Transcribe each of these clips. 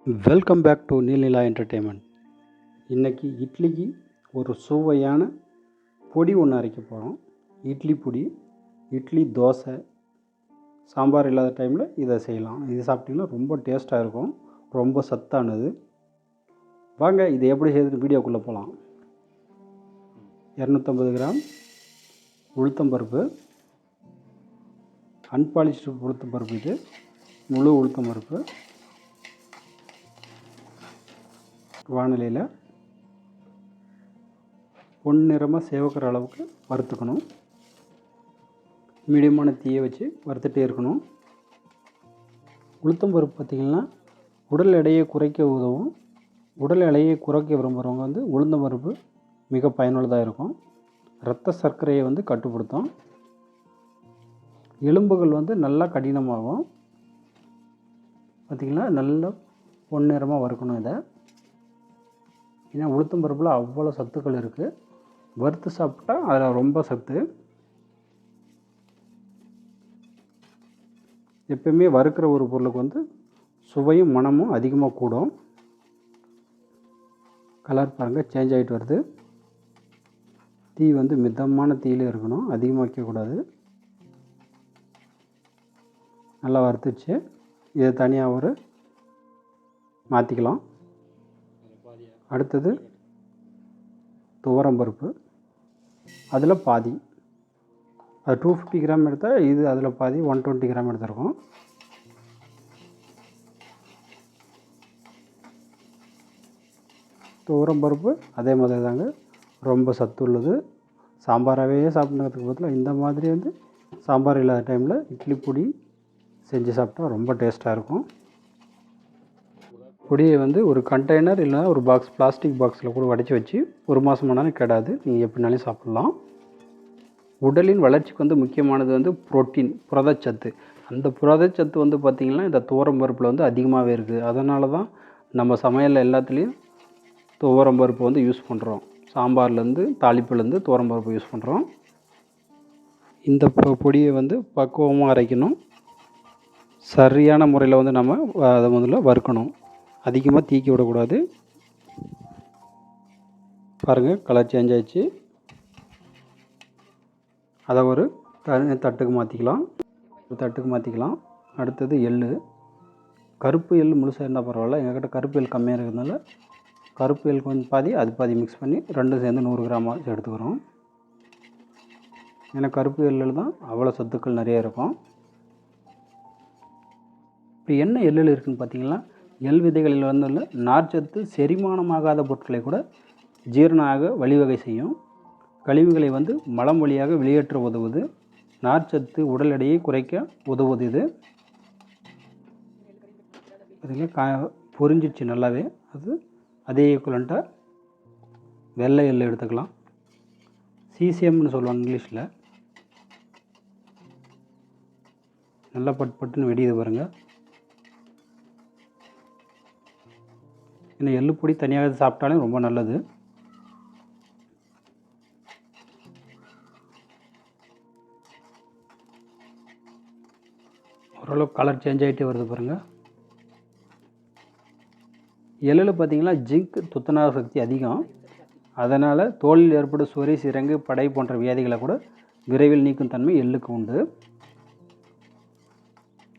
Welcome back to Neelnila entertainment. இன்றைக்கி இட்லிக்கு ஒரு சுவையான பொடி ஒன்று அரைக்க போகிறோம். இட்லி பொடி. இட்லி, தோசை, சாம்பார் இல்லாத டைமில் இதை செய்யலாம். இது சாப்பிட்டிங்கன்னா ரொம்ப டேஸ்ட்டாக இருக்கும், ரொம்ப சத்தானது. வாங்க இதை எப்படி செய்யுது வீடியோக்குள்ளே போகலாம். 250 கிராம் உளுத்தம்பருப்பு, அன்பாலிஷ்டு உளுத்தம்பருப்பு, இது முழு உளுத்தம்பருப்பு. வானிலையில் பொன்னிறமாக சேவக்கிற அளவுக்கு வறுத்துக்கணும். மீடியமான தீயை வச்சு வறுத்துட்டே இருக்கணும். உளுத்தம்பருப்பு பார்த்திங்கன்னா உடல் எடையை குறைக்க உதவும். உடல் எடையை குறைக்க விரும்புகிறவங்க உளுந்தம்பருப்பு மிக பயனுள்ளதாக இருக்கும். இரத்த சர்க்கரையை கட்டுப்படுத்தும். எலும்புகள் நல்லா கடினமாகும். பார்த்திங்கன்னா நல்லா பொன்னிறமாக வறுக்கணும். இதை ஏன்னா உளுத்தம்பருப்பில் அவ்வளோ சத்துக்கள் இருக்குது. வறுத்து சாப்பிட்டா அதில் ரொம்ப சத்து. எப்பயுமே வறுக்கிற ஒரு பொருளுக்கு சுவையும் மனமும் அதிகமாக கூடும். கலர் பாருங்கள், சேஞ்ச் ஆகிட்டு வருது. தீ மிதமான தீயில் இருக்கணும், அதிகமாக வைக்கக்கூடாது. நல்லா வறுத்துச்சு. இதை தனியாக ஒரு மாற்றிக்கலாம். அடுத்தது துவரம்பருப்பு. அதில் பாதி, அது 250 கிராம் எடுத்தால் இது அதில் பாதி 120 கிராம் எடுத்துருக்கோம். துவரம்பருப்பு அதே மாதிரி தாங்க, ரொம்ப சத்து உள்ளது. சாம்பாராகவே சாப்பிட்றதுக்கு பதிலாக இந்த மாதிரி சாம்பார் இல்லாத டைமில் இட்லி பொடி செஞ்சு சாப்பிட்டா ரொம்ப டேஸ்ட்டாக இருக்கும். பொடியை ஒரு கண்டெய்னர் இல்லைனா ஒரு பாக்ஸ், பிளாஸ்டிக் பாக்ஸில் கூட வடித்து வச்சு ஒரு மாதம் ஆனாலும் கெடாது. நீங்கள் எப்படினாலும் சாப்பிட்லாம். உடலின் வளர்ச்சிக்கு முக்கியமானது புரோட்டீன், புரதச்சத்து. அந்த புரதச்சத்து பார்த்திங்கன்னா இந்த துவரம்பருப்பில் அதிகமாகவே இருக்குது. அதனால தான் நம்ம சமையலில் எல்லாத்துலேயும் துவரம்பருப்பு யூஸ் பண்ணுறோம். சாம்பார்லேருந்து, தாளிப்புலேருந்து துவரம்பருப்பு யூஸ் பண்ணுறோம். இந்த பொடியை பக்குவமாக அரைக்கணும். சரியான முறையில் நம்ம அதை முதல்ல வறுக்கணும். அதிகமாக தீக்கி விடக்கூடாது. பாருங்கள், கலர் சேஞ்ச் ஆகிடுச்சு. அதை ஒரு தட்டுக்கு மாற்றிக்கலாம். அடுத்தது எள். கருப்பு எள் முழுசாக இருந்தால் பரவாயில்ல. எங்கள்கிட்ட கருப்பு எள் கம்மியாக இருக்கிறதுனால கருப்பு எள் கொஞ்சம் பாதி, அது பாதி மிக்ஸ் பண்ணி ரெண்டும் சேர்ந்து 100 கிராம் எடுத்துக்கிறோம். ஏன்னா கருப்பு எள்ளில் தான் அவ்வளோ சத்துக்கள் நிறைய இருக்கும். இப்போ என்ன எள்ளில் இருக்குதுன்னு பார்த்தீங்கன்னா, எள் விதைகளில் நார்ச்சத்து செரிமானமாகாத பொருட்களை கூட ஜீரணமாக வழிவகை செய்யும். கழிவுகளை மலம் வழியாக வெளியேற்ற உதவுது. நார்ச்சத்து உடல் எடையை குறைக்க உதவுது. இது பார்த்திங்கன்னா பொரிஞ்சிச்சு நல்லாவே. அதே ஈக்குவலண்ட்டாக வெள்ளை எள் எடுத்துக்கலாம். சீசியம்னு சொல்லுவாங்க இங்கிலீஷில். நல்லா பட்டுன்னு வெடியுது பாருங்கள். இந்த எள்ளு பொடி தனியாக சாப்பிட்டாலும் ரொம்ப நல்லது. ஓரளவுக்கு கலர் சேஞ்ச் ஆகிட்டே வருது பாருங்கள். எள்ளில் பார்த்திங்கன்னா ஜிங்க், துத்தநாக சக்தி அதிகம். அதனால் தோலில் ஏற்படும் சொறி, சிரங்கு, படை போன்ற வியாதிகளை கூட விரைவில் நீக்கும் தன்மை எள்ளுக்கு உண்டு.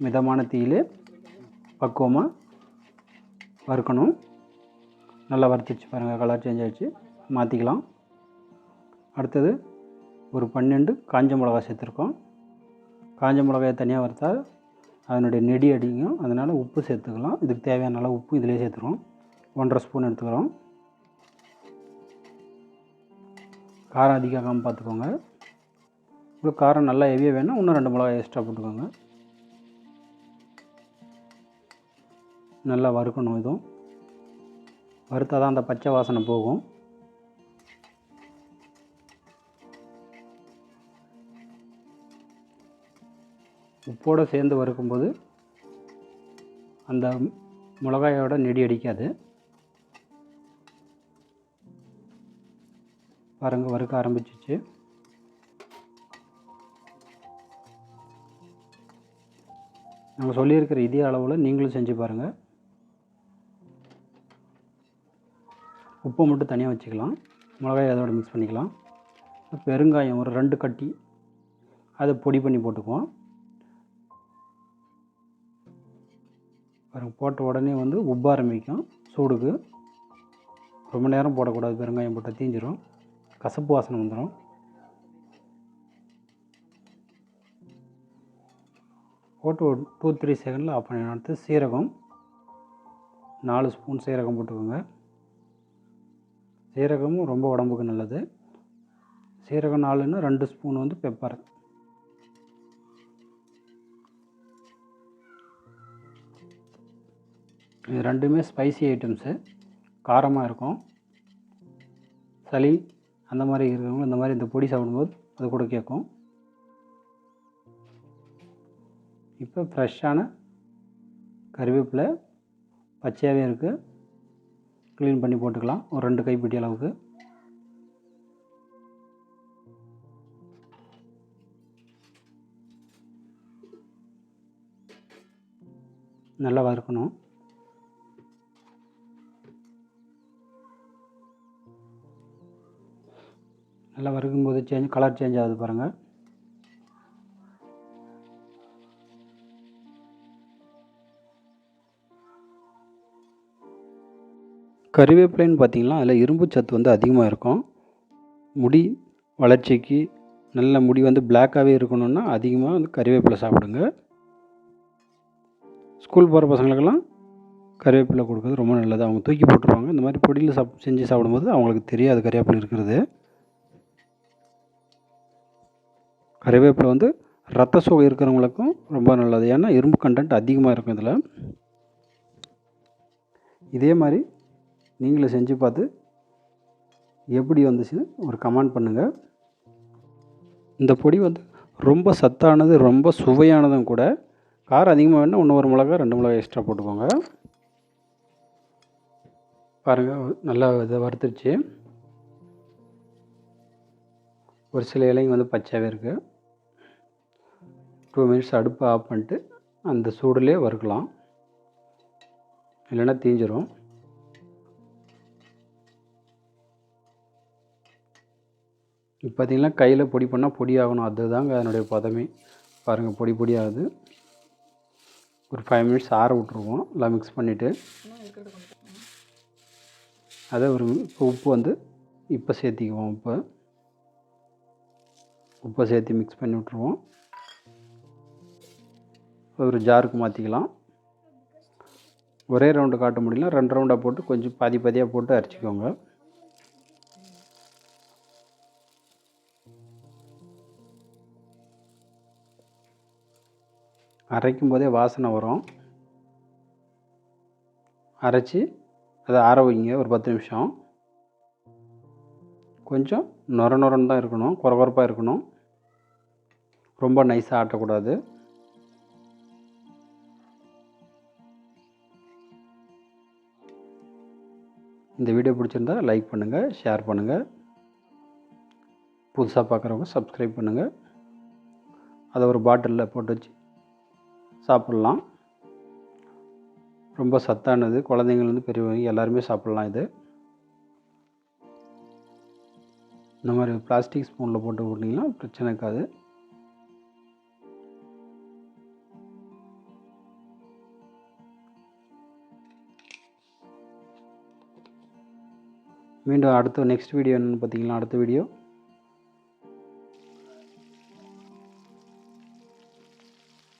மிதமான தீயிலே பக்குவமாக வறுக்கணும். நல்லா வறுத்துச்சு பாருங்கள், கலர் சேஞ்ச் ஆகிடுச்சு. மாற்றிக்கலாம். அடுத்தது ஒரு 12 காஞ்ச மிளகாய் சேர்த்துருக்கோம். காஞ்ச மிளகாயை தனியாக வறுத்தா அதனுடைய நெடி அடிக்கும். அதனால் உப்பு சேர்த்துக்கலாம். இதுக்கு தேவையான அளவு உப்பு இதிலே சேர்த்துருவோம். 1.5 ஸ்பூன் எடுத்துக்கிறோம். காரம் அதிகமாகாமல் பார்த்துக்கோங்க. உங்களுக்கு காரம் நல்லா ஹெவியாக வேணும், இன்னும் 2 மிளகாய் எக்ஸ்ட்ரா போட்டுக்கோங்க. நல்லா வறுக்கணும். இதுவும் வறுத்தால் தான் அந்த பச்சை வாசனை போகும். உப்போடு சேர்ந்து வறுக்கும்போது அந்த மிளகாயோட நெடி அடிக்காது. பாருங்கள், வறுக்க ஆரம்பிச்சிச்சு. நம்ம சொல்லியிருக்கிற இதே அளவில் நீங்களும் செஞ்சு பாருங்கள். உப்பை மட்டும் தனியாக வச்சுக்கலாம். மிளகாய் அதோட மிக்ஸ் பண்ணிக்கலாம். பெருங்காயம் ஒரு 2 கட்டி அதை பொடி பண்ணி போட்டுக்குவோம். போட்ட உடனே வந்து உப்ப ஆரம்பிக்கும் சூடுக்கு. ரொம்ப நேரம் போடக்கூடாது, பெருங்காயம் போட்டால் தீஞ்சிரும், கசப்பு வாசனை வந்துடும். போட்டு ஒரு 2-3 செகண்டில் ஆஃப் பண்ணி எடுத்து சீரகம் 4 ஸ்பூன் சீரகம் போட்டுக்கோங்க. சீரகமும் ரொம்ப உடம்புக்கு நல்லது. சீரகம் 4ன்னா 2 ஸ்பூன் வந்து பெப்பர். இது ரெண்டுமே ஸ்பைசி ஐட்டம்ஸு, காரமாக இருக்கும். சளி அந்த மாதிரி இருக்கிறவங்க இந்த மாதிரி இந்த பொடி சாப்பிடும்போது அது கூட கேட்கும். இப்போ ஃப்ரெஷ்ஷான கறிவேப்பிலை பச்சையாகவே இருக்குது, க்ளீன் பண்ணி போட்டுக்கலாம். ஒரு 2 கைப்பிடி அளவுக்கு. நல்லா வறுக்கணும். நல்லா வறுக்கும்போது கலர் சேஞ்ச் ஆகுது பாருங்கள். கறிவேப்பிலைன்னு பார்த்திங்கன்னா அதில் இரும்பு சத்து வந்து அதிகமாக இருக்கும். முடி வளர்ச்சிக்கு, நல்ல முடி வந்து பிளாக்காகவே இருக்கணும்னா அதிகமாக வந்து கறிவேப்பிலை சாப்பிடுங்க. ஸ்கூல் போகிற பசங்களுக்கெல்லாம் கறிவேப்பிலை கொடுக்குறது ரொம்ப நல்லது. அவங்க தூக்கி போட்டுருவாங்க. இந்த மாதிரி பொடியில் செஞ்சு சாப்பிடும்போது அவங்களுக்கு தெரியாது கறிவேப்பிலை இருக்கிறது. கறிவேப்பிலை வந்து ரத்த சோகை இருக்கிறவங்களுக்கும் ரொம்ப நல்லது. ஏன்னா இரும்பு கண்டென்ட் அதிகமாக இருக்கும் இதில். இதே மாதிரி நீங்களும் செஞ்சு பார்த்து எப்படி வந்துச்சுன்னு ஒரு கமெண்ட் பண்ணுங்கள். இந்த பொடி வந்து ரொம்ப சத்தானது, ரொம்ப சுவையானதும் கூட. காரம் அதிகமாக வேணால் இன்னும் 1 மிளகா 2 மிளகாய் எக்ஸ்ட்ரா போட்டுக்கோங்க. பாருங்கள், நல்லா இதை வறுத்துருச்சு. ஒரு சில இலைங்க வந்து பச்சையாகவே இருக்குது. 2 மினிட்ஸ் அடுப்பை ஆஃப் பண்ணிட்டு அந்த சூடுலேயே வறுக்கலாம், இல்லைன்னா தீஞ்சிரும். இப்போ பார்த்திங்கன்னா கையில் பொடி பண்ணால் பொடி ஆகணும், அதுதாங்க அதனுடைய பதமே. பாருங்கள், பொடி பொடி ஆகுது. ஒரு 5 மினிட்ஸ் ஆற விட்ருவோம் எல்லாம் மிக்ஸ் பண்ணிவிட்டு. அதை ஒரு உப்பு வந்து இப்போ சேர்த்திக்குவோம். உப்பை சேர்த்து மிக்ஸ் பண்ணி விட்ருவோம். ஒரு ஜாருக்கு மாற்றிக்கலாம். ஒரே ரவுண்டு காட்ட முடியல, 2 ரவுண்டாக போட்டு கொஞ்சம் பாதி பாதியாக போட்டு அரைச்சிக்கோங்க. அரைக்கும் போதே வாசனை வரும். அரைச்சி அதை ஆற வைங்க ஒரு 10 நிமிஷம். கொஞ்சம் நொரன்னு தான் இருக்கணும், கொரகொரப்பாக இருக்கணும், ரொம்ப நைஸாக ஆட்டக்கூடாது. இந்த வீடியோ பிடிச்சிருந்தா லைக் பண்ணுங்கள், ஷேர் பண்ணுங்கள். புதுசாக பார்க்குறவங்க சப்ஸ்கிரைப் பண்ணுங்கள். அதை ஒரு பாட்டிலில் போட்டு வச்சு சாப்பிட்லாம். ரொம்ப சத்தானது, குழந்தைங்கள்லேருந்து பெரியவங்க எல்லாருமே சாப்பிட்லாம். இது இந்த மாதிரி பிளாஸ்டிக் ஸ்பூனில் போட்டு போட்டிங்கன்னா பிரச்சனை இருக்காது. மீண்டும் அடுத்த நெக்ஸ்ட் வீடியோ என்னென்னு பார்த்தீங்கன்னா, அடுத்த வீடியோ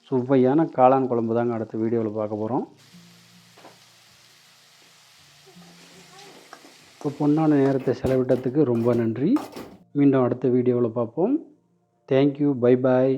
சுவையான காளான் குழம்பு தாங்க அடுத்த வீடியோவில் பார்க்க போகிறோம். இப்போ பொன்னான நேரத்தை செலவிட்டதுக்கு ரொம்ப நன்றி. மீண்டும் அடுத்த வீடியோவில் பார்ப்போம். Thank you, bye bye.